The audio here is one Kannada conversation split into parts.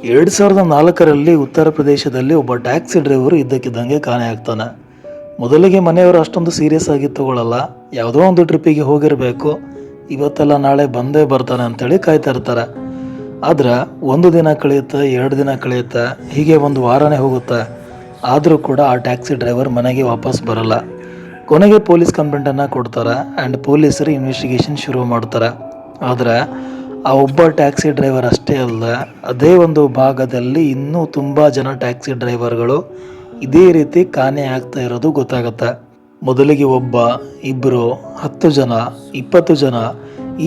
2004ರಲ್ಲಿ ಉತ್ತರ ಪ್ರದೇಶದಲ್ಲಿ ಒಬ್ಬ ಟ್ಯಾಕ್ಸಿ ಡ್ರೈವರು ಇದ್ದಕ್ಕಿದ್ದಂಗೆ ಕಾಣೆಯಾಗ್ತಾನೆ. ಮೊದಲಿಗೆ ಮನೆಯವರು ಅಷ್ಟೊಂದು ಸೀರಿಯಸ್ ಆಗಿ ತಗೊಳ್ಳಲ್ಲ. ಯಾವುದೋ ಒಂದು ಟ್ರಿಪ್ಪಿಗೆ ಹೋಗಿರಬೇಕು, ಇವತ್ತೆಲ್ಲ ನಾಳೆ ಬಂದೇ ಬರ್ತಾನೆ ಅಂತೇಳಿ ಕಾಯ್ತಾ ಇರ್ತಾರೆ. ಆದ್ರೆ ಒಂದು ದಿನ ಕಳೆಯುತ್ತೆ, 2 ದಿನ ಕಳೆಯುತ್ತೆ, ಹೀಗೆ ಒಂದು ವಾರನೇ ಹೋಗುತ್ತೆ. ಆದರೂ ಕೂಡ ಆ ಟ್ಯಾಕ್ಸಿ ಡ್ರೈವರ್ ಮನೆಗೆ ವಾಪಸ್ ಬರಲ್ಲ. ಕೊನೆಗೆ ಪೊಲೀಸ್ ಕಂಪ್ಲೇಂಟನ್ನು ಕೊಡ್ತಾರೆ ಆ್ಯಂಡ್ ಪೊಲೀಸರು ಇನ್ವೆಸ್ಟಿಗೇಷನ್ ಶುರು ಮಾಡ್ತಾರೆ. ಆದರೆ ಆ ಒಬ್ಬ ಟ್ಯಾಕ್ಸಿ ಡ್ರೈವರ್ ಅಷ್ಟೇ ಅಲ್ಲ, ಅದೇ ಒಂದು ಭಾಗದಲ್ಲಿ ಇನ್ನೂ ತುಂಬ ಜನ ಟ್ಯಾಕ್ಸಿ ಡ್ರೈವರ್ಗಳು ಇದೇ ರೀತಿ ಕಾಣೆ ಆಗ್ತಾ ಇರೋದು ಗೊತ್ತಾಗುತ್ತೆ. ಮೊದಲಿಗೆ ಒಬ್ಬ, ಇಬ್ಬರು, 10 ಜನ, 20 ಜನ,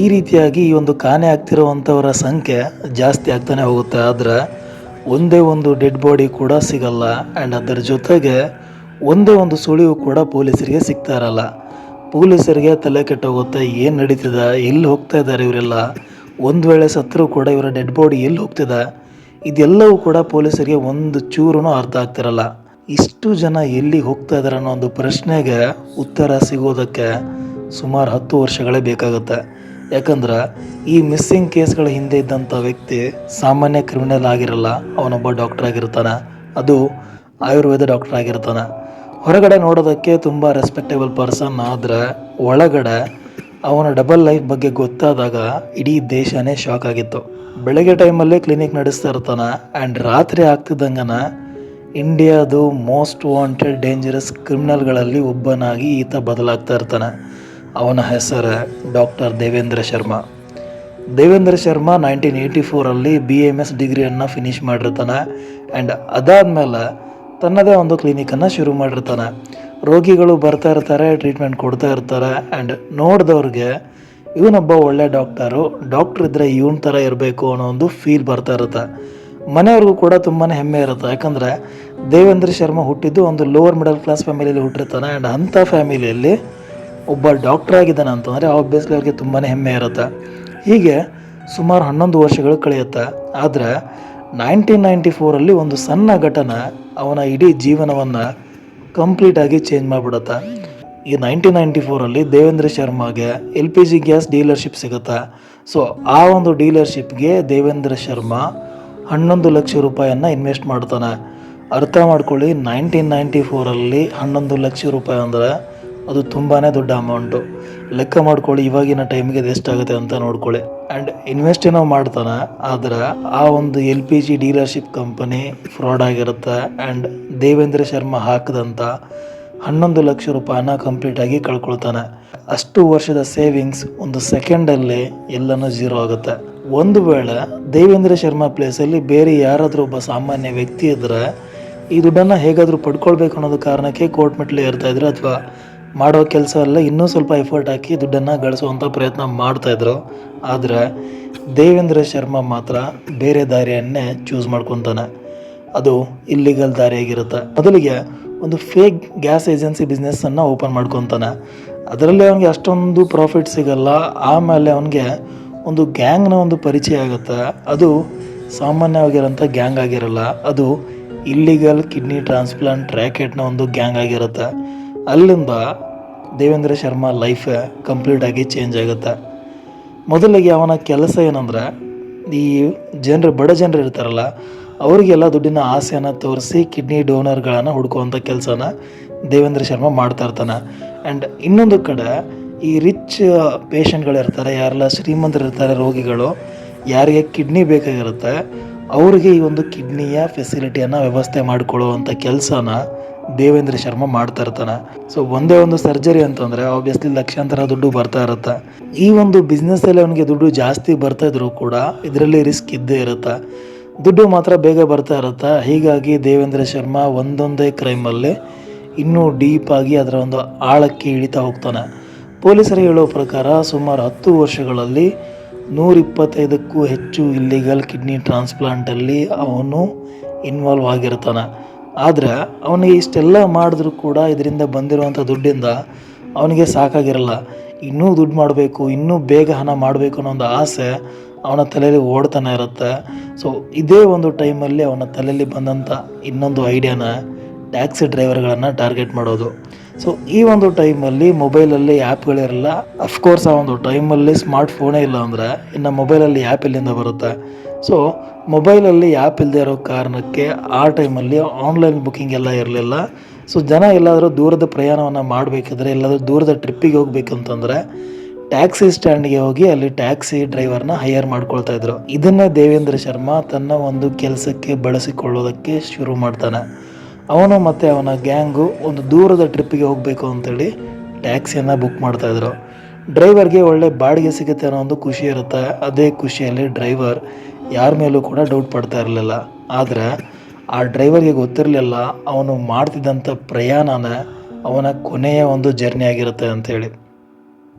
ಈ ರೀತಿಯಾಗಿ ಈ ಒಂದು ಕಾಣೆ ಆಗ್ತಿರುವಂಥವರ ಸಂಖ್ಯೆ ಜಾಸ್ತಿ ಆಗ್ತಾನೆ ಹೋಗುತ್ತೆ. ಆದರೆ ಒಂದೇ ಒಂದು ಡೆಡ್ ಬಾಡಿ ಕೂಡ ಸಿಗಲ್ಲ ಆ್ಯಂಡ್ ಅದರ ಜೊತೆಗೆ ಒಂದೇ ಒಂದು ಸುಳಿವು ಕೂಡ ಪೊಲೀಸರಿಗೆ ಸಿಗ್ತಾ ಇರಲ್ಲ. ಪೊಲೀಸರಿಗೆ ತಲೆ ಕೆಟ್ಟೋಗುತ್ತೆ, ಏನು ನಡೀತಿದೆ, ಎಲ್ಲಿ ಹೋಗ್ತಾ ಇದ್ದಾರೆ ಇವರೆಲ್ಲ, ಒಂದು ವೇಳೆ ಸತ್ತರೂ ಕೂಡ ಇವರ ಡೆಡ್ ಬಾಡಿ ಎಲ್ಲಿ ಹೋಗ್ತಿದೆ, ಇದೆಲ್ಲವೂ ಕೂಡ ಪೊಲೀಸರಿಗೆ ಒಂದು ಚೂರೂ ಅರ್ಥ ಆಗ್ತಿರಲ್ಲ. ಇಷ್ಟು ಜನ ಎಲ್ಲಿ ಹೋಗ್ತಾ ಇದ್ದಾರೆ ಅನ್ನೋ ಒಂದು ಪ್ರಶ್ನೆಗೆ ಉತ್ತರ ಸಿಗೋದಕ್ಕೆ ಸುಮಾರು 10 ವರ್ಷಗಳೇ ಬೇಕಾಗುತ್ತೆ. ಯಾಕಂದ್ರೆ ಈ ಮಿಸ್ಸಿಂಗ್ ಕೇಸ್ಗಳ ಹಿಂದೆ ಇದ್ದಂಥ ವ್ಯಕ್ತಿ ಸಾಮಾನ್ಯ ಕ್ರಿಮಿನಲ್ ಆಗಿರಲ್ಲ, ಅವನೊಬ್ಬ ಡಾಕ್ಟರ್ ಆಗಿರ್ತಾನೆ, ಅದು ಆಯುರ್ವೇದ ಡಾಕ್ಟರ್ ಆಗಿರ್ತಾನೆ. ಹೊರಗಡೆ ನೋಡೋದಕ್ಕೆ ತುಂಬ ರೆಸ್ಪೆಕ್ಟೇಬಲ್ ಪರ್ಸನ್, ಆದರೆ ಒಳಗಡೆ ಅವನ ಡಬಲ್ ಲೈಫ್ ಬಗ್ಗೆ ಗೊತ್ತಾದಾಗ ಇಡೀ ದೇಶನೇ ಶಾಕ್ ಆಗಿತ್ತು. ಬೆಳಗ್ಗೆ ಟೈಮಲ್ಲೇ ಕ್ಲಿನಿಕ್ ನಡೆಸ್ತಾ ಇರ್ತಾನೆ ಆ್ಯಂಡ್ ರಾತ್ರಿ ಆಗ್ತಿದ್ದಂಗನ ಇಂಡಿಯಾದು ಮೋಸ್ಟ್ ವಾಂಟೆಡ್ ಡೇಂಜರಸ್ ಕ್ರಿಮಿನಲ್ಗಳಲ್ಲಿ ಒಬ್ಬನಾಗಿ ಈತ ಬದಲಾಗ್ತಾ ಇರ್ತಾನೆ. ಅವನ ಹೆಸರು ಡಾಕ್ಟರ್ ದೇವೇಂದ್ರ ಶರ್ಮಾ. ದೇವೇಂದ್ರ ಶರ್ಮಾ 1984ರಲ್ಲಿ BAMS ಡಿಗ್ರಿಯನ್ನು ಫಿನಿಷ್ ಮಾಡಿರ್ತಾನೆ ಆ್ಯಂಡ್ ಅದಾದಮೇಲೆ ತನ್ನದೇ ಒಂದು ಕ್ಲಿನಿಕನ್ನು ಶುರು ಮಾಡಿರ್ತಾನೆ. ರೋಗಿಗಳು ಬರ್ತಾ ಇರ್ತಾರೆ, ಟ್ರೀಟ್ಮೆಂಟ್ ಕೊಡ್ತಾ ಇರ್ತಾರೆ ಆ್ಯಂಡ್ ನೋಡಿದವ್ರಿಗೆ ಇವನೊಬ್ಬ ಒಳ್ಳೆ ಡಾಕ್ಟರ್ ಇದ್ದರೆ ಇವನ ಥರ ಇರಬೇಕು ಅನ್ನೋ ಒಂದು ಫೀಲ್ ಬರ್ತಾ ಇರುತ್ತೆ. ಮನೆಯವ್ರಿಗೂ ಕೂಡ ತುಂಬಾ ಹೆಮ್ಮೆ ಇರುತ್ತೆ. ಯಾಕಂದರೆ ದೇವೇಂದ್ರ ಶರ್ಮಾ ಹುಟ್ಟಿದ್ದು ಒಂದು ಲೋವರ್ ಮಿಡಲ್ ಕ್ಲಾಸ್ ಫ್ಯಾಮಿಲಿಯಲ್ಲಿ ಹುಟ್ಟಿರ್ತಾನೆ ಆ್ಯಂಡ್ ಅಂಥ ಫ್ಯಾಮಿಲಿಯಲ್ಲಿ ಒಬ್ಬ ಡಾಕ್ಟರ್ ಆಗಿದ್ದಾನೆ ಅಂತಂದರೆ ಆಬ್ವಿಯಸ್ಲಿ ಅವ್ರಿಗೆ ತುಂಬಾ ಹೆಮ್ಮೆ ಇರುತ್ತೆ. ಹೀಗೆ ಸುಮಾರು 11 ವರ್ಷಗಳು ಕಳೆಯುತ್ತೆ. ಆದರೆ 1994ರಲ್ಲಿ ಒಂದು ಸಣ್ಣ ಘಟನೆ ಅವನ ಇಡೀ ಜೀವನವನ್ನು ಕಂಪ್ಲೀಟಾಗಿ ಚೇಂಜ್ ಮಾಡಿಬಿಡುತ್ತೆ. ಈ 1994ರಲ್ಲಿ ದೇವೇಂದ್ರ ಶರ್ಮಾಗೆ LPG ಗ್ಯಾಸ್ ಡೀಲರ್ಶಿಪ್ ಸಿಗುತ್ತೆ. ಸೊ ಆ ಒಂದು ಡೀಲರ್ಶಿಪ್ಗೆ ದೇವೇಂದ್ರ ಶರ್ಮಾ 11 ಲಕ್ಷ ರೂಪಾಯಿಯನ್ನು ಇನ್ವೆಸ್ಟ್ ಮಾಡ್ತಾನೆ. ಅರ್ಥ ಮಾಡ್ಕೊಳ್ಳಿ, 1994ರಲ್ಲಿ 11 ಲಕ್ಷ ರೂಪಾಯಿ ಅಂದರೆ ಅದು ತುಂಬಾ ದೊಡ್ಡ ಅಮೌಂಟು. ಲೆಕ್ಕ ಮಾಡ್ಕೊಳ್ಳಿ ಇವಾಗಿನ ಟೈಮಿಗೆ ಅದು ಎಷ್ಟಾಗುತ್ತೆ ಅಂತ ನೋಡ್ಕೊಳ್ಳಿ. ಆ್ಯಂಡ್ ಇನ್ವೆಸ್ಟ್ ಏನೋ ಮಾಡ್ತಾನೆ, ಆದರೆ ಆ ಒಂದು LPG ಡೀಲರ್ಶಿಪ್ ಕಂಪನಿ ಫ್ರಾಡ್ ಆಗಿರುತ್ತೆ ಆ್ಯಂಡ್ ದೇವೇಂದ್ರ ಶರ್ಮಾ ಹಾಕಿದಂಥ 11 ಲಕ್ಷ ರೂಪಾಯಿನ ಕಂಪ್ಲೀಟಾಗಿ ಕಳ್ಕೊಳ್ತಾನೆ. ಅಷ್ಟು ವರ್ಷದ ಸೇವಿಂಗ್ಸ್ ಒಂದು ಸೆಕೆಂಡಲ್ಲಿ ಎಲ್ಲನೂ ಝೀರೋ ಆಗುತ್ತೆ. ಒಂದು ವೇಳೆ ದೇವೇಂದ್ರ ಶರ್ಮಾ ಪ್ಲೇಸಲ್ಲಿ ಬೇರೆ ಯಾರಾದರೂ ಒಬ್ಬ ಸಾಮಾನ್ಯ ವ್ಯಕ್ತಿ ಇದ್ದರೆ ಈ ದುಡ್ಡನ್ನು ಹೇಗಾದರೂ ಪಡ್ಕೊಳ್ಬೇಕು ಅನ್ನೋದು ಕಾರಣಕ್ಕೆ ಕೋರ್ಟ್ ಮೆಟ್ಲು ಏರ್ತಾಯಿದ್ರು, ಅಥವಾ ಮಾಡೋ ಕೆಲಸ ಎಲ್ಲ ಇನ್ನೂ ಸ್ವಲ್ಪ ಎಫರ್ಟ್ ಹಾಕಿ ದುಡ್ಡನ್ನು ಗಳಿಸುವಂಥ ಪ್ರಯತ್ನ ಮಾಡ್ತಾಯಿದ್ರು. ಆದರೆ ದೇವೇಂದ್ರ ಶರ್ಮಾ ಮಾತ್ರ ಬೇರೆ ದಾರಿಯನ್ನೇ ಚೂಸ್ ಮಾಡ್ಕೊತಾನೆ. ಅದು ಇಲ್ಲಿಗಲ್ ದಾರಿಯಾಗಿರುತ್ತೆ. ಮೊದಲಿಗೆ ಒಂದು ಫೇಕ್ ಗ್ಯಾಸ್ ಏಜೆನ್ಸಿ ಬಿಸ್ನೆಸ್ಸನ್ನು ಓಪನ್ ಮಾಡ್ಕೊತಾನೆ. ಅದರಲ್ಲಿ ಅವನಿಗೆ ಅಷ್ಟೊಂದು ಪ್ರಾಫಿಟ್ ಸಿಗಲ್ಲ. ಆಮೇಲೆ ಅವನಿಗೆ ಒಂದು ಗ್ಯಾಂಗ್ನ ಒಂದು ಪರಿಚಯ ಆಗುತ್ತೆ. ಅದು ಸಾಮಾನ್ಯವಾಗಿರೋಂಥ ಗ್ಯಾಂಗ್ ಆಗಿರಲ್ಲ, ಅದು ಇಲ್ಲಿಗಲ್ ಕಿಡ್ನಿ ಟ್ರಾನ್ಸ್ಪ್ಲಾಂಟ್ ರ್ಯಾಕೆಟ್ನ ಒಂದು ಗ್ಯಾಂಗ್ ಆಗಿರುತ್ತೆ. ಅಲ್ಲಿಂದ ದೇವೇಂದ್ರ ಶರ್ಮಾ ಲೈಫ್ ಕಂಪ್ಲೀಟಾಗಿ ಚೇಂಜ್ ಆಗುತ್ತೆ. ಮೊದಲಿಗೆ ಅವನ ಕೆಲಸ ಏನಂದರೆ, ಈ ಬಡ ಜನರು ಇರ್ತಾರಲ್ಲ ಅವರಿಗೆಲ್ಲ ದುಡ್ಡಿನ ಆಸೆಯನ್ನು ತೋರಿಸಿ ಕಿಡ್ನಿ ಡೋನರ್ಗಳನ್ನು ಹುಡುಕುವಂಥ ಕೆಲಸನ ದೇವೇಂದ್ರ ಶರ್ಮಾ ಮಾಡ್ತಾ ಇರ್ತಾನೆ. ಆ್ಯಂಡ್ ಇನ್ನೊಂದು ಕಡೆ ಈ ರಿಚ್ ಪೇಷಂಟ್ಗಳಿರ್ತಾರೆ, ಯಾರೆಲ್ಲ ಶ್ರೀಮಂತರು ಇರ್ತಾರೆ, ರೋಗಿಗಳು ಯಾರಿಗೆ ಕಿಡ್ನಿ ಬೇಕಾಗಿರುತ್ತೆ ಅವರಿಗೆ ಈ ಒಂದು ಕಿಡ್ನಿಯ ಫೆಸಿಲಿಟಿಯನ್ನು ವ್ಯವಸ್ಥೆ ಮಾಡಿಕೊಳ್ಳುವಂಥ ಕೆಲಸನ ದೇವೇಂದ್ರ ಶರ್ಮಾ ಮಾಡ್ತಾ ಇರ್ತಾನೆ. ಸೊ ಒಂದೇ ಒಂದು ಸರ್ಜರಿ ಅಂತಂದರೆ ಆಬ್ವಿಯಸ್ಲಿ ಲಕ್ಷಾಂತರ ದುಡ್ಡು ಬರ್ತಾ ಇರುತ್ತೆ. ಈ ಒಂದು ಬಿಸ್ನೆಸ್ಸಲ್ಲಿ ಅವನಿಗೆ ದುಡ್ಡು ಜಾಸ್ತಿ ಬರ್ತಾ ಇದ್ರೂ ಕೂಡ ಇದರಲ್ಲಿ ರಿಸ್ಕ್ ಇದ್ದೇ ಇರುತ್ತೆ. ದುಡ್ಡು ಮಾತ್ರ ಬೇಗ ಬರ್ತಾ ಇರುತ್ತೆ. ಹೀಗಾಗಿ ದೇವೇಂದ್ರ ಶರ್ಮಾ ಒಂದೊಂದೇ ಕ್ರೈಮಲ್ಲಿ ಇನ್ನೂ ಡೀಪಾಗಿ ಅದರ ಒಂದು ಆಳಕ್ಕೆ ಇಳಿತಾ ಹೋಗ್ತಾನೆ. ಪೊಲೀಸರು ಹೇಳೋ ಪ್ರಕಾರ ಸುಮಾರು 10 ವರ್ಷಗಳಲ್ಲಿ 125ಕ್ಕೂ ಹೆಚ್ಚು ಇಲ್ಲಿಗಲ್ ಕಿಡ್ನಿ ಟ್ರಾನ್ಸ್ಪ್ಲಾಂಟಲ್ಲಿ ಅವನು ಇನ್ವಾಲ್ವ್ ಆಗಿರ್ತಾನೆ. ಆದರೆ ಅವನಿಗೆ ಇಷ್ಟೆಲ್ಲ ಮಾಡಿದ್ರೂ ಕೂಡ ಇದರಿಂದ ಬಂದಿರುವಂಥ ದುಡ್ಡಿಂದ ಅವನಿಗೆ ಸಾಕಾಗಿರಲ್ಲ. ಇನ್ನೂ ದುಡ್ಡು ಮಾಡಬೇಕು, ಇನ್ನೂ ಬೇಗ ಹಣ ಮಾಡಬೇಕು ಅನ್ನೋ ಒಂದು ಆಸೆ ಅವನ ತಲೆಯಲ್ಲಿ ಓಡ್ತಾನೆ ಇರುತ್ತೆ. ಸೊ ಇದೇ ಒಂದು ಟೈಮಲ್ಲಿ ಅವನ ತಲೆಯಲ್ಲಿ ಬಂದಂಥ ಇನ್ನೊಂದು ಐಡಿಯಾನ ಟ್ಯಾಕ್ಸಿ ಡ್ರೈವರ್ಗಳನ್ನು ಟಾರ್ಗೆಟ್ ಮಾಡೋದು. ಸೊ ಈ ಒಂದು ಟೈಮಲ್ಲಿ ಮೊಬೈಲಲ್ಲಿ ಆ್ಯಪ್ಗಳಿರಲ್ಲ. ಅಫ್ಕೋರ್ಸ್ ಆ ಒಂದು ಟೈಮಲ್ಲಿ ಸ್ಮಾರ್ಟ್ ಫೋನೇ ಇಲ್ಲ ಅಂದರೆ ಇನ್ನು ಮೊಬೈಲಲ್ಲಿ ಆ್ಯಪ್ ಎಲ್ಲಿಂದ ಬರುತ್ತೆ. ಸೊ ಮೊಬೈಲಲ್ಲಿ ಆ್ಯಪ್ ಇಲ್ಲದೆ ಇರೋ ಕಾರಣಕ್ಕೆ ಆ ಟೈಮಲ್ಲಿ ಆನ್ಲೈನ್ ಬುಕ್ಕಿಂಗ್ ಎಲ್ಲ ಇರಲಿಲ್ಲ. ಸೊ ಜನ ಎಲ್ಲಾದರೂ ದೂರದ ಪ್ರಯಾಣವನ್ನು ಮಾಡಬೇಕಿದ್ರೆ, ಎಲ್ಲಾದರೂ ದೂರದ ಟ್ರಿಪ್ಪಿಗೆ ಹೋಗ್ಬೇಕಂತಂದರೆ ಟ್ಯಾಕ್ಸಿ ಸ್ಟ್ಯಾಂಡ್ಗೆ ಹೋಗಿ ಅಲ್ಲಿ ಟ್ಯಾಕ್ಸಿ ಡ್ರೈವರ್ನ ಹೈಯರ್ ಮಾಡ್ಕೊಳ್ತಾ ಇದ್ರು. ಇದನ್ನೇ ದೇವೇಂದ್ರ ಶರ್ಮಾ ತನ್ನ ಒಂದು ಕೆಲಸಕ್ಕೆ ಬಳಸಿಕೊಳ್ಳೋದಕ್ಕೆ ಶುರು ಮಾಡ್ತಾನೆ. ಅವನು ಮತ್ತು ಅವನ ಗ್ಯಾಂಗು ಒಂದು ದೂರದ ಟ್ರಿಪ್ಪಿಗೆ ಹೋಗಬೇಕು ಅಂತೇಳಿ ಟ್ಯಾಕ್ಸಿಯನ್ನು ಬುಕ್ ಮಾಡ್ತಾಯಿದ್ರು. ಡ್ರೈವರ್ಗೆ ಒಳ್ಳೆ ಬಾಡಿಗೆ ಸಿಗುತ್ತೆ ಅನ್ನೋ ಒಂದು ಖುಷಿ ಇರುತ್ತೆ. ಅದೇ ಖುಷಿಯಲ್ಲಿ ಡ್ರೈವರ್ ಯಾರ ಮೇಲೂ ಕೂಡ ಡೌಟ್ ಪಡ್ತಾ ಇರಲಿಲ್ಲ. ಆದರೆ ಆ ಡ್ರೈವರ್ಗೆ ಗೊತ್ತಿರಲಿಲ್ಲ ಅವನು ಮಾಡ್ತಿದ್ದಂಥ ಪ್ರಯಾಣನೇ ಅವನ ಕೊನೆಯ ಒಂದು ಜರ್ನಿ ಆಗಿರುತ್ತೆ ಅಂಥೇಳಿ.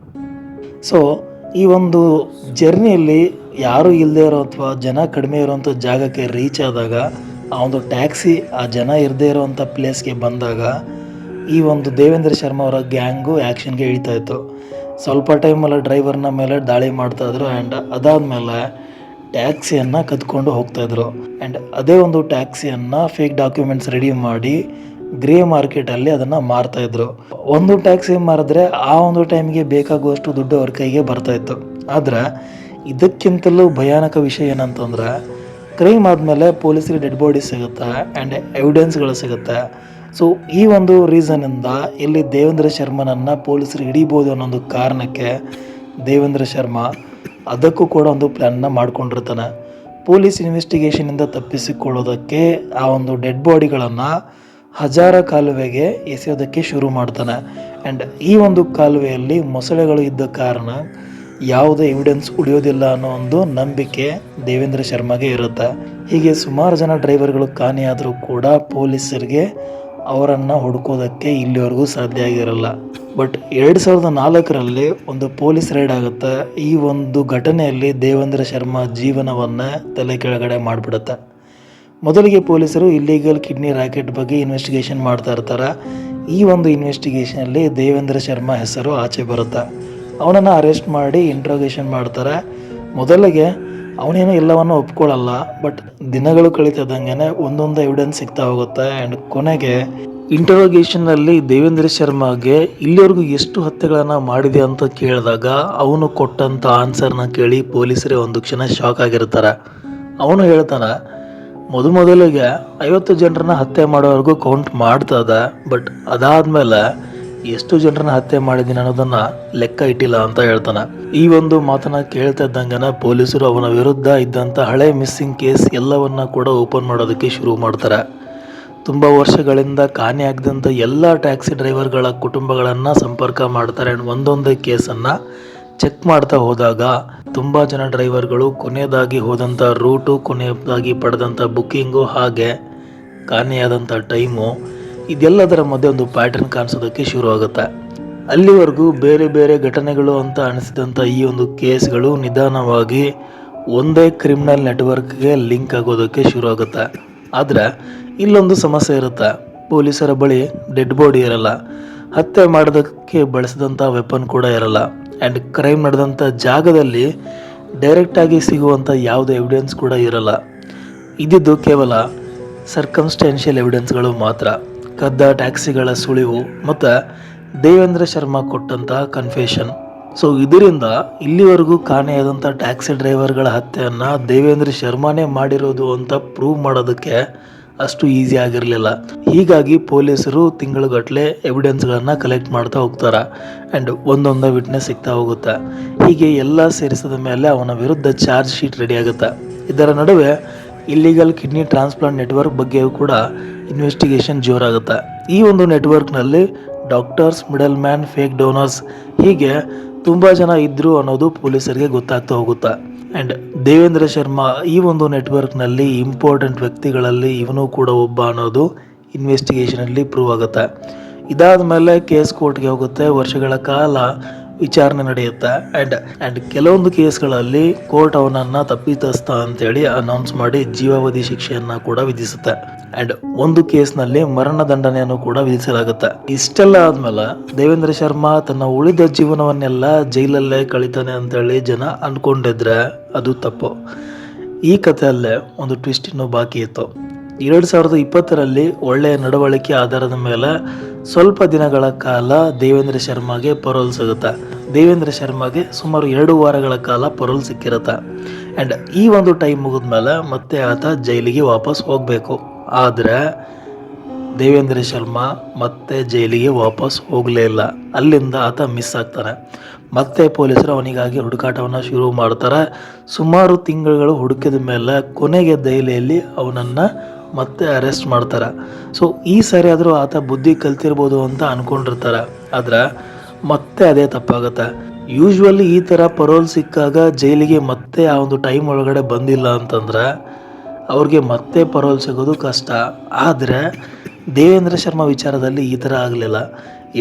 ಸೊ ಈ ಒಂದು ಜರ್ನಿಯಲ್ಲಿ ಯಾರೂ ಇಲ್ಲದೆ ಇರೋ ಅಥವಾ ಜನ ಕಡಿಮೆ ಇರೋವಂಥ ಜಾಗಕ್ಕೆ ರೀಚ್ ಆದಾಗ, ಆ ಒಂದು ಟ್ಯಾಕ್ಸಿ ಆ ಜನ ಇರದೇ ಇರೋವಂಥ ಪ್ಲೇಸ್ಗೆ ಬಂದಾಗ ಈ ಒಂದು ದೇವೇಂದ್ರ ಶರ್ಮಾ ಅವರ ಗ್ಯಾಂಗು ಆ್ಯಕ್ಷನ್ಗೆ ಇಳಿತಾ ಇತ್ತು. ಸ್ವಲ್ಪ ಟೈಮಲ್ಲಿ ಡ್ರೈವರ್ನ ಮೇಲೆ ದಾಳಿ ಮಾಡ್ತಾಯಿದ್ರು. ಆ್ಯಂಡ್ ಅದಾದಮೇಲೆ ಟ್ಯಾಕ್ಸಿಯನ್ನು ಕದ್ಕೊಂಡು ಹೋಗ್ತಾಯಿದ್ರು. ಆ್ಯಂಡ್ ಅದೇ ಒಂದು ಟ್ಯಾಕ್ಸಿಯನ್ನು ಫೇಕ್ ಡಾಕ್ಯುಮೆಂಟ್ಸ್ ರೆಡಿ ಮಾಡಿ ಗ್ರೇ ಮಾರ್ಕೆಟಲ್ಲಿ ಅದನ್ನು ಮಾರ್ತಾಯಿದ್ರು. ಒಂದು ಟ್ಯಾಕ್ಸಿ ಮಾರಿದ್ರೆ ಆ ಒಂದು ಟೈಮಿಗೆ ಬೇಕಾಗುವಷ್ಟು ದುಡ್ಡು ಅವ್ರ ಕೈಗೆ ಬರ್ತಾಯಿತ್ತು. ಆದರೆ ಇದಕ್ಕಿಂತಲೂ ಭಯಾನಕ ವಿಷಯ ಏನಂತಂದರೆ, ಕ್ರೈಮ್ ಆದಮೇಲೆ ಪೊಲೀಸರಿಗೆ ಡೆಡ್ ಬಾಡಿ ಸಿಗುತ್ತೆ ಆ್ಯಂಡ್ ಎವಿಡೆನ್ಸ್ಗಳು ಸಿಗುತ್ತೆ. ಸೊ ಈ ಒಂದು ರೀಸನ್ನಿಂದ ಇಲ್ಲಿ ದೇವೇಂದ್ರ ಶರ್ಮನನ್ನು ಪೊಲೀಸರು ಹಿಡಿಬೋದು ಅನ್ನೋ ಕಾರಣಕ್ಕೆ ದೇವೇಂದ್ರ ಶರ್ಮಾ ಅದಕ್ಕೂ ಕೂಡ ಒಂದು ಪ್ಲ್ಯಾನ್ನ ಮಾಡ್ಕೊಂಡಿರ್ತಾನೆ. ಪೊಲೀಸ್ ಇನ್ವೆಸ್ಟಿಗೇಷನಿಂದ ತಪ್ಪಿಸಿಕೊಳ್ಳೋದಕ್ಕೆ ಆ ಒಂದು ಡೆಡ್ ಬಾಡಿಗಳನ್ನು ಹಜಾರ ಕಾಲುವೆಗೆ ಎಸೆಯೋದಕ್ಕೆ ಶುರು ಮಾಡ್ತಾನೆ. ಆ್ಯಂಡ್ ಈ ಒಂದು ಕಾಲುವೆಯಲ್ಲಿ ಮೊಸಳೆಗಳು ಇದ್ದ ಕಾರಣ ಯಾವುದೇ ಎವಿಡೆನ್ಸ್ ಉಳಿಯೋದಿಲ್ಲ ಅನ್ನೋ ಒಂದು ನಂಬಿಕೆ ದೇವೇಂದ್ರ ಶರ್ಮಾಗೆ ಇರುತ್ತೆ. ಹೀಗೆ ಸುಮಾರು ಜನ ಡ್ರೈವರ್ಗಳು ಕಾಣೆಯಾದರೂ ಕೂಡ ಪೊಲೀಸರಿಗೆ ಅವರನ್ನು ಹುಡುಕೋದಕ್ಕೆ ಇಲ್ಲಿವರೆಗೂ ಸಾಧ್ಯ ಆಗಿರಲ್ಲ. ಬಟ್ 2004ರಲ್ಲಿ ಒಂದು ಪೊಲೀಸ್ ರೈಡ್ ಆಗುತ್ತೆ. ಈ ಒಂದು ಘಟನೆಯಲ್ಲಿ ದೇವೇಂದ್ರ ಶರ್ಮಾ ಜೀವನವನ್ನು ತಲೆ ಕೆಳಗಡೆ ಮಾಡಿಬಿಡುತ್ತೆ. ಮೊದಲಿಗೆ ಪೊಲೀಸರು ಇಲ್ಲೀಗಲ್ ಕಿಡ್ನಿ ರ್ಯಾಕೆಟ್ ಬಗ್ಗೆ ಇನ್ವೆಸ್ಟಿಗೇಷನ್ ಮಾಡ್ತಾ ಇರ್ತಾರೆ. ಈ ಒಂದು ಇನ್ವೆಸ್ಟಿಗೇಷನಲ್ಲಿ ದೇವೇಂದ್ರ ಶರ್ಮಾ ಹೆಸರು ಆಚೆ ಬರುತ್ತೆ. ಅವನನ್ನು ಅರೆಸ್ಟ್ ಮಾಡಿ ಇಂಟ್ರೋಗೇಷನ್ ಮಾಡ್ತಾರೆ. ಮೊದಲಿಗೆ ಅವನೇನು ಎಲ್ಲವನ್ನು ಒಪ್ಕೊಳ್ಳಲ್ಲ. ಬಟ್ ದಿನಗಳು ಕಳೀತಿದ್ದಂಗೆ ಒಂದೊಂದು ಎವಿಡೆನ್ಸ್ ಸಿಗ್ತಾ ಹೋಗುತ್ತೆ. ಆ್ಯಂಡ್ ಕೊನೆಗೆ ಇಂಟ್ರೋಗೇಷನ್ನಲ್ಲಿ ದೇವೇಂದ್ರ ಶರ್ಮಾಗೆ ಇಲ್ಲಿವರೆಗೂ ಎಷ್ಟು ಹತ್ಯೆಗಳನ್ನು ಮಾಡಿದೆ ಅಂತ ಕೇಳಿದಾಗ ಅವನು ಕೊಟ್ಟಂಥ ಆನ್ಸರ್ನ ಕೇಳಿ ಪೊಲೀಸರೇ ಒಂದು ಕ್ಷಣ ಶಾಕ್ ಆಗಿರ್ತಾರೆ. ಅವನು ಹೇಳ್ತಾನೆ, ಮೊದಲಿಗೆ 50 ಜನರನ್ನ ಹತ್ಯೆ ಮಾಡೋವರೆಗೂ ಕೌಂಟ್ ಮಾಡ್ತಾ ಇದ್ದ. ಬಟ್ ಅದಾದಮೇಲೆ ಎಷ್ಟು ಜನರನ್ನ ಹತ್ಯೆ ಮಾಡಿದ್ದೀನಿ ಅನ್ನೋದನ್ನು ಲೆಕ್ಕ ಇಟ್ಟಿಲ್ಲ ಅಂತ ಹೇಳ್ತಾನೆ. ಈ ಒಂದು ಮಾತನ್ನು ಕೇಳ್ತಾ ಇದ್ದಂಗೆ ಪೊಲೀಸರು ಅವನ ವಿರುದ್ಧ ಇದ್ದಂಥ ಹಳೆ ಮಿಸ್ಸಿಂಗ್ ಕೇಸ್ ಎಲ್ಲವನ್ನ ಕೂಡ ಓಪನ್ ಮಾಡೋದಕ್ಕೆ ಶುರು ಮಾಡ್ತಾರೆ. ತುಂಬ ವರ್ಷಗಳಿಂದ ಕಾಣೆಯಾಗದಂಥ ಎಲ್ಲ ಟ್ಯಾಕ್ಸಿ ಡ್ರೈವರ್ಗಳ ಕುಟುಂಬಗಳನ್ನು ಸಂಪರ್ಕ ಮಾಡ್ತಾರೆ. ಒಂದೊಂದೇ ಕೇಸನ್ನು ಚೆಕ್ ಮಾಡ್ತಾ ಹೋದಾಗ ತುಂಬ ಜನ ಡ್ರೈವರ್ಗಳು ಕೊನೆಯದಾಗಿ ಹೋದಂಥ ರೂಟು, ಕೊನೆಯದಾಗಿ ಪಡೆದಂಥ ಬುಕ್ಕಿಂಗು, ಹಾಗೆ ಕಾಣೆಯಾದಂಥ ಟೈಮು, ಇದೆಲ್ಲದರ ಮಧ್ಯೆ ಒಂದು ಪ್ಯಾಟರ್ನ್ ಕಾಣಿಸೋದಕ್ಕೆ ಶುರು ಆಗುತ್ತೆ. ಅಲ್ಲಿವರೆಗೂ ಬೇರೆ ಬೇರೆ ಘಟನೆಗಳು ಅಂತ ಅನಿಸಿದಂಥ ಈ ಒಂದು ಕೇಸ್ಗಳು ನಿಧಾನವಾಗಿ ಒಂದೇ ಕ್ರಿಮಿನಲ್ ನೆಟ್ವರ್ಕ್ಗೆ ಲಿಂಕ್ ಆಗೋದಕ್ಕೆ ಶುರು ಆಗುತ್ತೆ. ಆದರೆ ಇಲ್ಲೊಂದು ಸಮಸ್ಯೆ ಇರುತ್ತೆ. ಪೊಲೀಸರ ಬಳಿ ಡೆಡ್ ಬಾಡಿ ಇರಲ್ಲ, ಹತ್ಯೆ ಮಾಡೋದಕ್ಕೆ ಬಳಸಿದಂಥ ವೆಪನ್ ಕೂಡ ಇರಲ್ಲ. ಆ್ಯಂಡ್ ಕ್ರೈಮ್ ನಡೆದಂಥ ಜಾಗದಲ್ಲಿ ಡೈರೆಕ್ಟಾಗಿ ಸಿಗುವಂಥ ಯಾವುದೇ ಎವಿಡೆನ್ಸ್ ಕೂಡ ಇರಲ್ಲ. ಇದ್ದಿದ್ದು ಕೇವಲ ಸರ್ಕಮ್ಸ್ಟೆನ್ಷಿಯಲ್ ಎವಿಡೆನ್ಸ್ಗಳು ಮಾತ್ರ. ಕದ್ದ ಟ್ಯಾಕ್ಸಿಗಳ ಸುಳಿವು ಮತ್ತು ದೇವೇಂದ್ರ ಶರ್ಮಾ ಕೊಟ್ಟಂತಹ ಕನ್ಫೆಷನ್. ಸೊ ಇದರಿಂದ ಇಲ್ಲಿವರೆಗೂ ಕಾಣೆಯಾದಂಥ ಟ್ಯಾಕ್ಸಿ ಡ್ರೈವರ್ಗಳ ಹತ್ಯೆಯನ್ನು ದೇವೇಂದ್ರ ಶರ್ಮಾನೇ ಮಾಡಿರೋದು ಅಂತ ಪ್ರೂವ್ ಮಾಡೋದಕ್ಕೆ ಅಷ್ಟು ಈಸಿ ಆಗಿರಲಿಲ್ಲ. ಹೀಗಾಗಿ ಪೊಲೀಸರು ತಿಂಗಳುಗಟ್ಟಲೆ ಎವಿಡೆನ್ಸ್ಗಳನ್ನು ಕಲೆಕ್ಟ್ ಮಾಡ್ತಾ ಹೋಗ್ತಾರೆ. ಆ್ಯಂಡ್ ಒಂದೊಂದು ವಿಟ್ನೆಸ್ ಸಿಗ್ತಾ ಹೋಗುತ್ತೆ. ಹೀಗೆ ಎಲ್ಲ ಸೇರಿಸಿದ ಮೇಲೆ ಅವನ ವಿರುದ್ಧ ಚಾರ್ಜ್ ಶೀಟ್ ರೆಡಿ ಆಗುತ್ತೆ. ಇದರ ನಡುವೆ ಇಲ್ಲಿಗಲ್ ಕಿಡ್ನಿ ಟ್ರಾನ್ಸ್ಪ್ಲಾಂಟ್ ನೆಟ್ವರ್ಕ್ ಬಗ್ಗೆಯೂ ಕೂಡ ಇನ್ವೆಸ್ಟಿಗೇಷನ್ ಜೋರಾಗುತ್ತೆ. ಈ ಒಂದು ನೆಟ್ವರ್ಕ್ನಲ್ಲಿ doctors, middle man, fake donors ಹೀಗೆ ತುಂಬ ಜನ ಇದ್ದರು ಅನ್ನೋದು ಪೊಲೀಸರಿಗೆ ಗೊತ್ತಾಗ್ತಾ ಹೋಗುತ್ತೆ. ಆ್ಯಂಡ್ ದೇವೇಂದ್ರ ಶರ್ಮಾ ಈ ಒಂದು ನೆಟ್ವರ್ಕ್ನಲ್ಲಿ ಇಂಪಾರ್ಟೆಂಟ್ ವ್ಯಕ್ತಿಗಳಲ್ಲಿ ಇವನು ಕೂಡ ಒಬ್ಬ ಅನ್ನೋದು ಇನ್ವೆಸ್ಟಿಗೇಷನಲ್ಲಿ ಪ್ರೂವ್ ಆಗುತ್ತೆ. ಇದಾದ ಮೇಲೆ ಕೇಸ್ ಕೋರ್ಟ್ಗೆ ಹೋಗುತ್ತೆ. ವರ್ಷಗಳ ಕಾಲ ವಿಚಾರಣೆ ನಡೆಯುತ್ತೆ. ಆ್ಯಂಡ್ ಕೆಲವೊಂದು ಕೇಸ್ಗಳಲ್ಲಿ ಕೋರ್ಟ್ ಅವನನ್ನು ತಪ್ಪಿತಸ್ಥ ಅಂತೇಳಿ ಅನೌನ್ಸ್ ಮಾಡಿ ಜೀವಾವಧಿ ಶಿಕ್ಷೆಯನ್ನು ಕೂಡ ವಿಧಿಸುತ್ತೆ. ಆ್ಯಂಡ್ ಒಂದು ಕೇಸ್ನಲ್ಲಿ ಮರಣದಂಡನೆಯನ್ನು ಕೂಡ ವಿಧಿಸಲಾಗುತ್ತೆ. ಇಷ್ಟೆಲ್ಲ ಆದಮೇಲೆ ದೇವೇಂದ್ರ ಶರ್ಮಾ ತನ್ನ ಉಳಿದ ಜೀವನವನ್ನೆಲ್ಲ ಜೈಲಲ್ಲೇ ಕಳೀತಾನೆ ಅಂತೇಳಿ ಜನ ಅಂದ್ಕೊಂಡಿದ್ರೆ ಅದು ತಪ್ಪು. ಈ ಕಥೆಯಲ್ಲೇ ಒಂದು ಟ್ವಿಸ್ಟ್ ಇನ್ನೂ ಬಾಕಿ ಇತ್ತು. 2020ರಲ್ಲಿ ಒಳ್ಳೆಯ ನಡವಳಿಕೆ ಆಧಾರದ ಮೇಲೆ ಸ್ವಲ್ಪ ದಿನಗಳ ಕಾಲ ದೇವೇಂದ್ರ ಶರ್ಮಾಗೆ ಪರೋಲ್ ಸಿಗುತ್ತೆ. ದೇವೇಂದ್ರ ಶರ್ಮಾಗೆ ಸುಮಾರು 2 ವಾರಗಳ ಕಾಲ ಪರೋಲ್ ಸಿಕ್ಕಿರುತ್ತೆ. ಆ್ಯಂಡ್ ಈ ಒಂದು ಟೈಮ್ ಮುಗಿದ್ಮೇಲೆ ಮತ್ತೆ ಆತ ಜೈಲಿಗೆ ವಾಪಸ್ ಹೋಗಬೇಕು. ಆದರೆ ದೇವೇಂದ್ರ ಶರ್ಮಾ ಮತ್ತೆ ಜೈಲಿಗೆ ವಾಪಸ್ ಹೋಗಲೇ ಇಲ್ಲ. ಅಲ್ಲಿಂದ ಆತ ಮಿಸ್ ಆಗ್ತಾನೆ. ಮತ್ತೆ ಪೊಲೀಸರು ಅವನಿಗಾಗಿ ಹುಡುಕಾಟವನ್ನು ಶುರು ಮಾಡ್ತಾರೆ. ಸುಮಾರು ತಿಂಗಳುಗಳು ಹುಡುಕಿದ ಮೇಲೆ ಕೊನೆಗೆ ದೆಹಲಿಯಲ್ಲಿ ಅವನನ್ನು ಮತ್ತೆ ಅರೆಸ್ಟ್ ಮಾಡ್ತಾರೆ. ಸೊ ಈ ಸಾರಿ ಆದರೂ ಆತ ಬುದ್ಧಿ ಕಲ್ತಿರ್ಬೋದು ಅಂತ ಅಂದ್ಕೊಂಡಿರ್ತಾರೆ. ಆದರೆ ಮತ್ತೆ ಅದೇ ತಪ್ಪಾಗುತ್ತೆ. ಯೂಶ್ವಲಿ ಈ ಥರ ಪರೋಲ್ ಸಿಕ್ಕಾಗ ಜೈಲಿಗೆ ಮತ್ತೆ ಆ ಒಂದು ಟೈಮ್ ಒಳಗಡೆ ಬಂದಿಲ್ಲ ಅಂತಂದರೆ ಅವ್ರಿಗೆ ಮತ್ತೆ ಪರೋಲ್ ಸಿಗೋದು ಕಷ್ಟ. ಆದರೆ ದೇವೇಂದ್ರ ಶರ್ಮಾ ವಿಚಾರದಲ್ಲಿ ಈ ಥರ ಆಗಲಿಲ್ಲ.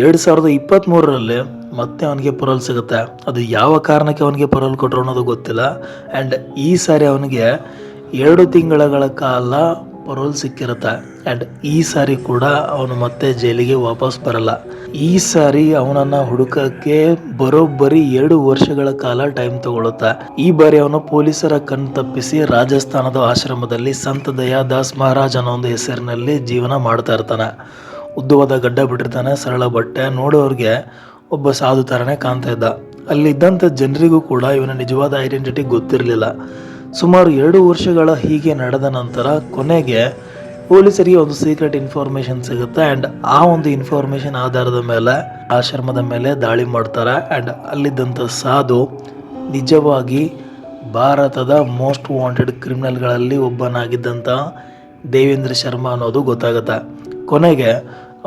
2023ರಲ್ಲಿ ಮತ್ತೆ ಅವನಿಗೆ ಪರೋಲ್ ಸಿಗುತ್ತೆ. ಅದು ಯಾವ ಕಾರಣಕ್ಕೆ ಅವನಿಗೆ ಪರೋಲ್ ಕೊಟ್ಟರು ಅನ್ನೋದು ಗೊತ್ತಿಲ್ಲ. ಆ್ಯಂಡ್ ಈ ಸಾರಿ ಅವನಿಗೆ 2 ತಿಂಗಳ ಕಾಲ ಪರೋಲ್ ಸಿಕ್ಕಿರುತ್ತೆ. ಆ್ಯಂಡ್ ಈ ಸಾರಿ ಕೂಡ ಅವನು ಮತ್ತೆ ಜೈಲಿಗೆ ವಾಪಸ್ ಬರಲ್ಲ. ಈ ಸಾರಿ ಅವನನ್ನು ಹುಡುಕಕ್ಕೆ ಬರೋಬ್ಬರಿ 2 ವರ್ಷಗಳ ಕಾಲ ಟೈಮ್ ತಗೊಳುತ್ತೆ. ಈ ಬಾರಿ ಅವನು ಪೊಲೀಸರ ಕಣ್ ತಪ್ಪಿಸಿ ರಾಜಸ್ಥಾನದ ಆಶ್ರಮದಲ್ಲಿ ಸಂತ ದಯಾದಾಸ್ ಮಹಾರಾಜ್ ಅನ್ನೋ ಒಂದು ಹೆಸರಿನಲ್ಲಿ ಜೀವನ ಮಾಡ್ತಾ ಇರ್ತಾನೆ. ಉದ್ದವಾದ ಗಡ್ಡ ಬಿಟ್ಟಿರ್ತಾನೆ, ಸರಳ ಬಟ್ಟೆ, ನೋಡೋರಿಗೆ ಒಬ್ಬ ಸಾಧು ಥರನೇ ಕಾಣ್ತಾ ಇದ್ದ. ಅಲ್ಲಿದ್ದಂಥ ಜನರಿಗೂ ಕೂಡ ಇವನ ನಿಜವಾದ ಐಡೆಂಟಿಟಿ ಗೊತ್ತಿರಲಿಲ್ಲ. ಸುಮಾರು 2 ವರ್ಷಗಳ ಹೀಗೆ ನಡೆದ ನಂತರ ಕೊನೆಗೆ ಪೊಲೀಸರಿಗೆ ಒಂದು ಸೀಕ್ರೆಟ್ ಇನ್ಫಾರ್ಮೇಷನ್ ಸಿಗುತ್ತೆ. ಆ್ಯಂಡ್ ಆ ಒಂದು ಇನ್ಫಾರ್ಮೇಷನ್ ಆಧಾರದ ಮೇಲೆ ಆಶ್ರಮದ ಮೇಲೆ ದಾಳಿ ಮಾಡ್ತಾರೆ. ಆ್ಯಂಡ್ ಅಲ್ಲಿದ್ದಂಥ ಸಾಧು ನಿಜವಾಗಿ ಭಾರತದ ಮೋಸ್ಟ್ ವಾಂಟೆಡ್ ಕ್ರಿಮಿನಲ್ಗಳಲ್ಲಿ ಒಬ್ಬನಾಗಿದ್ದಂಥ ದೇವೇಂದ್ರ ಶರ್ಮಾ ಅನ್ನೋದು ಗೊತ್ತಾಗುತ್ತೆ. ಕೊನೆಗೆ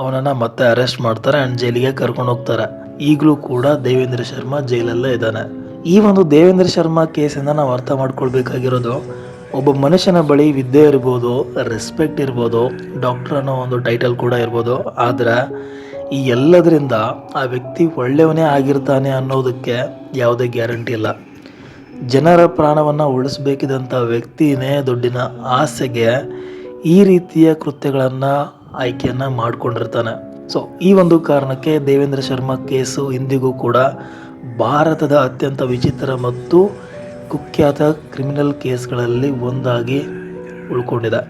ಅವನನ್ನು ಮತ್ತೆ ಅರೆಸ್ಟ್ ಮಾಡ್ತಾರೆ ಆ್ಯಂಡ್ ಜೈಲಿಗೆ ಕರ್ಕೊಂಡು ಹೋಗ್ತಾರೆ. ಈಗಲೂ ಕೂಡ ದೇವೇಂದ್ರ ಶರ್ಮಾ ಜೈಲಲ್ಲೇ ಇದ್ದಾನೆ. ಈ ಒಂದು ದೇವೇಂದ್ರ ಶರ್ಮಾ ಕೇಸಿಂದ ನಾವು ಅರ್ಥ ಮಾಡ್ಕೊಳ್ಬೇಕಾಗಿರೋದು, ಒಬ್ಬ ಮನುಷ್ಯನ ಬಳಿ ವಿದ್ಯೆ ಇರ್ಬೋದು, ರೆಸ್ಪೆಕ್ಟ್ ಇರ್ಬೋದು, ಡಾಕ್ಟರ್ ಅನ್ನೋ ಒಂದು ಟೈಟಲ್ ಕೂಡ ಇರ್ಬೋದು. ಆದರೆ ಈ ಎಲ್ಲದರಿಂದ ಆ ವ್ಯಕ್ತಿ ಒಳ್ಳೆಯವನೇ ಆಗಿರ್ತಾನೆ ಅನ್ನೋದಕ್ಕೆ ಯಾವುದೇ ಗ್ಯಾರಂಟಿ ಇಲ್ಲ. ಜನರ ಪ್ರಾಣವನ್ನು ಉಳಿಸ್ಬೇಕಿದಂಥ ವ್ಯಕ್ತಿನೇ ದುಡ್ಡಿನ ಆಸೆಗೆ ಈ ರೀತಿಯ ಕೃತ್ಯಗಳನ್ನು ಆಯ್ಕೆಯನ್ನು ಮಾಡಿಕೊಂಡಿರ್ತಾನೆ. ಸೊ ಈ ಒಂದು ಕಾರಣಕ್ಕೆ ದೇವೇಂದ್ರ ಶರ್ಮಾ ಕೇಸು ಇಂದಿಗೂ ಕೂಡ ಭಾರತದ ಅತ್ಯಂತ ವಿಚಿತ್ರ ಮತ್ತು ಕುಖ್ಯಾತ ಕ್ರಿಮಿನಲ್ ಕೇಸ್ಗಳಲ್ಲಿ ಒಂದಾಗಿ ಉಳ್ಕೊಂಡಿದೆ.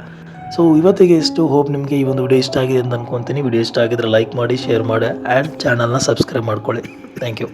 ಸೊ ಇವತ್ತಿಗೆ ಇಷ್ಟು. ಹೋಪ್ ನಿಮಗೆ ಈ ಒಂದು ವಿಡಿಯೋ ಇಷ್ಟ ಆಗಿದೆ ಅಂತ ಅಂದ್ಕೊತೀನಿ. ವಿಡಿಯೋ ಇಷ್ಟ ಆಗಿದ್ರೆ ಲೈಕ್ ಮಾಡಿ, ಶೇರ್ ಮಾಡಿ ಆ್ಯಂಡ್ ಚಾನಲ್ನ ಸಬ್ಸ್ಕ್ರೈಬ್ ಮಾಡ್ಕೊಳ್ಳಿ. Thank you.